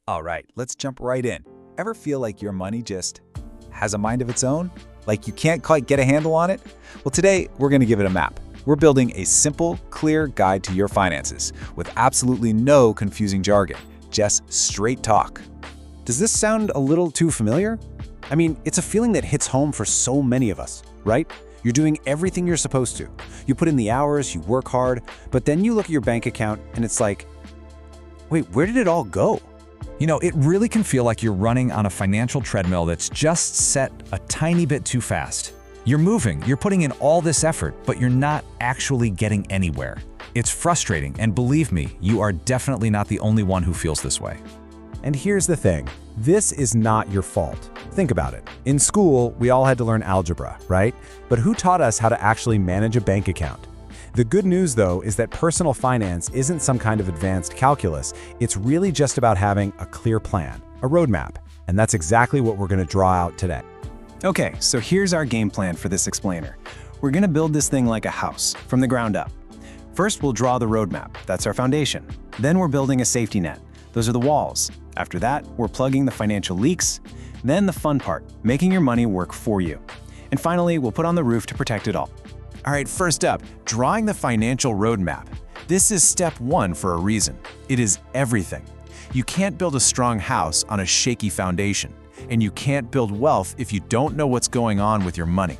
All right, let's jump right in. Ever feel like your money just has a mind of its own? Like you can't quite get a handle on it? Well, today we're going to give it a map. We're building a simple, clear guide to your finances with absolutely no confusing jargon, just straight talk. Does this sound a little too familiar? I mean, it's a feeling that hits home for so many of us, right? You're doing everything you're supposed to. You put in the hours, you work hard, but then you look at your bank account and it's like, wait, where did it all go? You know, it really can feel like you're running on a financial treadmill that's just set a tiny bit too fast. You're moving, you're putting in all this effort, but you're not actually getting anywhere. It's frustrating, and believe me, you are definitely not the only one who feels this way. And here's the thing, this is not your fault. Think about it. In school, we all had to learn algebra, right? But who taught us how to actually manage a bank account? The good news, though, is that personal finance isn't some kind of advanced calculus. It's really just about having a clear plan, a roadmap. And that's exactly what we're going to draw out today. Okay, so here's our game plan for this explainer. We're going to build this thing like a house, from the ground up. First, we'll draw the roadmap. That's our foundation. Then we're building a safety net. Those are the walls. After that, we're plugging the financial leaks. Then the fun part, making your money work for you. And finally, we'll put on the roof to protect it all. All right, first up, drawing the financial roadmap. This is step one for a reason. It is everything. You can't build a strong house on a shaky foundation, and you can't build wealth if you don't know what's going on with your money.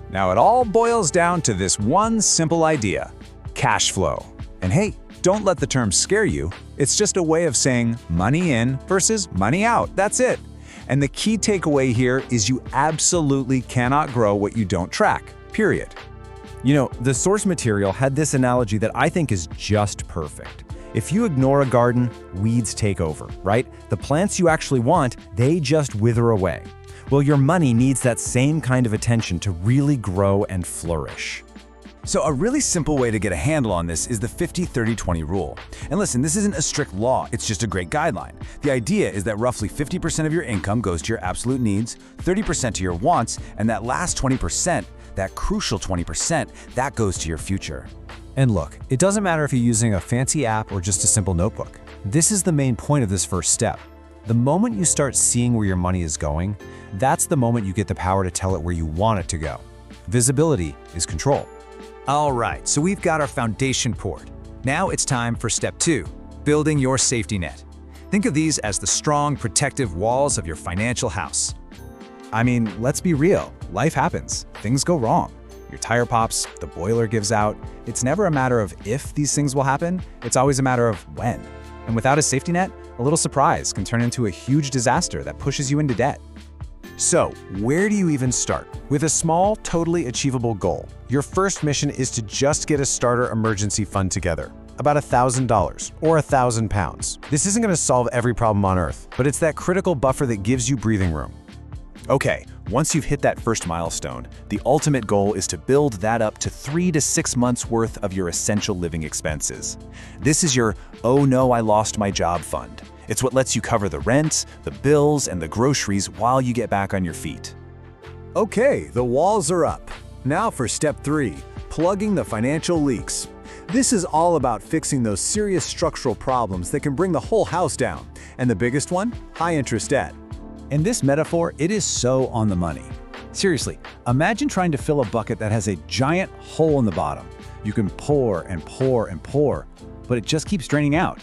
Now it all boils down to this one simple idea: cash flow. And hey, don't let the term scare you. It's just a way of saying money in versus money out. That's it. And the key takeaway here is you absolutely cannot grow what you don't track, period. You know, the source material had this analogy that I think is just perfect. If you ignore a garden, weeds take over, right? The plants you actually want, they just wither away. Well, your money needs that same kind of attention to really grow and flourish. So a really simple way to get a handle on this is the 50-30-20 rule. And listen, this isn't a strict law, it's just a great guideline. The idea is that roughly 50% of your income goes to your absolute needs, 30% to your wants, and that last 20%, that crucial 20%, that goes to your future. And look, it doesn't matter if you're using a fancy app or just a simple notebook. This is the main point of this first step. The moment you start seeing where your money is going, that's the moment you get the power to tell it where you want it to go. Visibility is control. All right, so we've got our foundation poured. Now it's time for step two, building your safety net. Think of these as the strong, protective walls of your financial house. I mean, let's be real. Life happens. Things go wrong. Your tire pops, the boiler gives out. It's never a matter of if these things will happen, it's always a matter of when. And without a safety net, a little surprise can turn into a huge disaster that pushes you into debt. So, where do you even start? With a small, totally achievable goal. Your first mission is to just get a starter emergency fund together. About $1,000 or £1,000. This isn't going to solve every problem on earth, but it's that critical buffer that gives you breathing room. Okay, once you've hit that first milestone, the ultimate goal is to build that up to 3 to 6 months worth of your essential living expenses. This is your "oh no, I lost my job" fund. It's what lets you cover the rent, the bills, and the groceries while you get back on your feet. Okay, the walls are up. Now for step 3, plugging the financial leaks. This is all about fixing those serious structural problems that can bring the whole house down. And the biggest one? High interest debt. In this metaphor, it is so on the money. Seriously, imagine trying to fill a bucket that has a giant hole in the bottom. You can pour and pour and pour, but it just keeps draining out.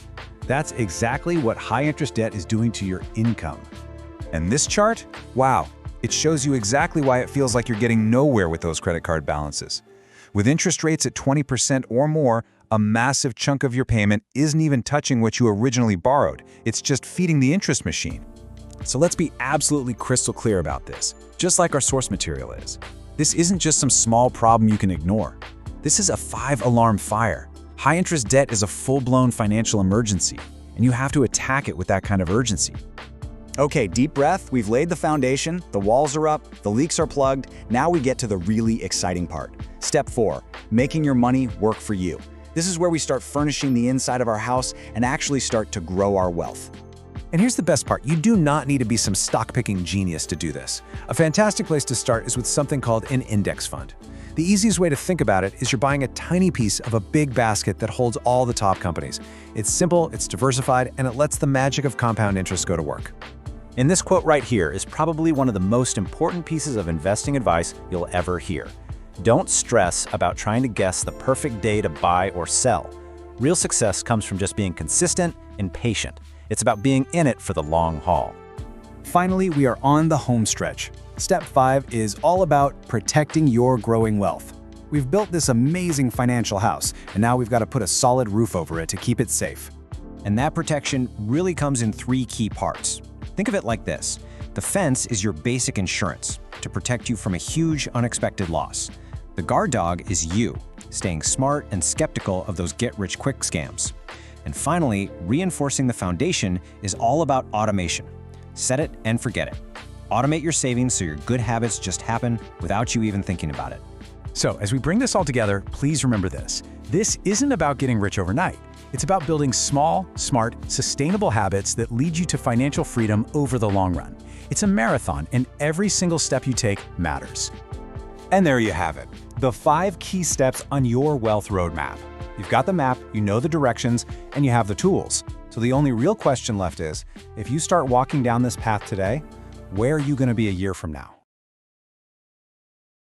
That's exactly what high interest debt is doing to your income. And this chart? Wow, it shows you exactly why it feels like you're getting nowhere with those credit card balances. With interest rates at 20% or more, a massive chunk of your payment isn't even touching what you originally borrowed. It's just feeding the interest machine. So let's be absolutely crystal clear about this, just like our source material is. This isn't just some small problem you can ignore. This is a 5-alarm fire. High interest debt is a full-blown financial emergency, and you have to attack it with that kind of urgency. Okay, deep breath. We've laid the foundation, the walls are up, the leaks are plugged. Now we get to the really exciting part. Step 4, making your money work for you. This is where we start furnishing the inside of our house and actually start to grow our wealth. And here's the best part, you do not need to be some stock-picking genius to do this. A fantastic place to start is with something called an index fund. The easiest way to think about it is you're buying a tiny piece of a big basket that holds all the top companies. It's simple, it's diversified, and it lets the magic of compound interest go to work. And this quote right here is probably one of the most important pieces of investing advice you'll ever hear. Don't stress about trying to guess the perfect day to buy or sell. Real success comes from just being consistent and patient. It's about being in it for the long haul. Finally, we are on the home stretch. Step 5 is all about protecting your growing wealth. We've built this amazing financial house, and now we've got to put a solid roof over it to keep it safe. And that protection really comes in 3 key parts. Think of it like this. The fence is your basic insurance to protect you from a huge unexpected loss. The guard dog is you, staying smart and skeptical of those get-rich-quick scams. And finally, reinforcing the foundation is all about automation. Set it and forget it. Automate your savings so your good habits just happen without you even thinking about it. So, as we bring this all together, please remember this. This isn't about getting rich overnight. It's about building small, smart, sustainable habits that lead you to financial freedom over the long run. It's a marathon, and every single step you take matters. And there you have it, the 5 key steps on your wealth roadmap. You've got the map, you know the directions, and you have the tools. So the only real question left is, if you start walking down this path today, where are you going to be a year from now?